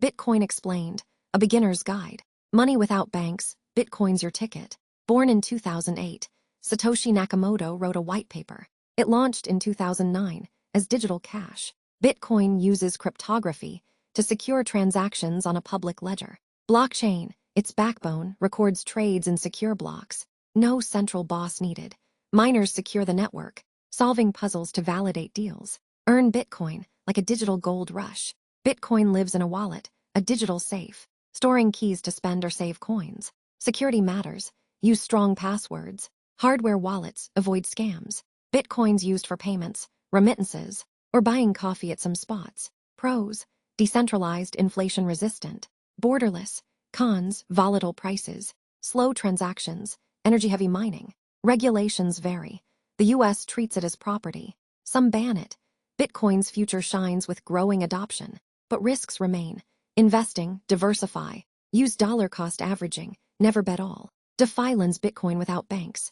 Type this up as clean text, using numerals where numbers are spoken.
Bitcoin Explained, a beginner's guide. Money without banks, Bitcoin's your ticket. Born in 2008, Satoshi Nakamoto wrote a white paper. It launched in 2009 as digital cash. Bitcoin uses cryptography to secure transactions on a public ledger. Blockchain, its backbone, records trades in secure blocks. No central boss needed. Miners secure the network, solving puzzles to validate deals. Earn Bitcoin like a digital gold rush. Bitcoin lives in a wallet, a digital safe, storing keys to spend or save coins. Security matters. Use strong passwords. Hardware wallets avoid scams. Bitcoin's used for payments, remittances, or buying coffee at some spots. Pros: decentralized, inflation-resistant. Borderless. Cons: volatile prices, slow transactions, energy-heavy mining. Regulations vary. The US treats it as property. Some ban it. Bitcoin's future shines with growing adoption, but risks remain. Investing, diversify. Use dollar-cost averaging, never bet all. DeFi lends Bitcoin without banks.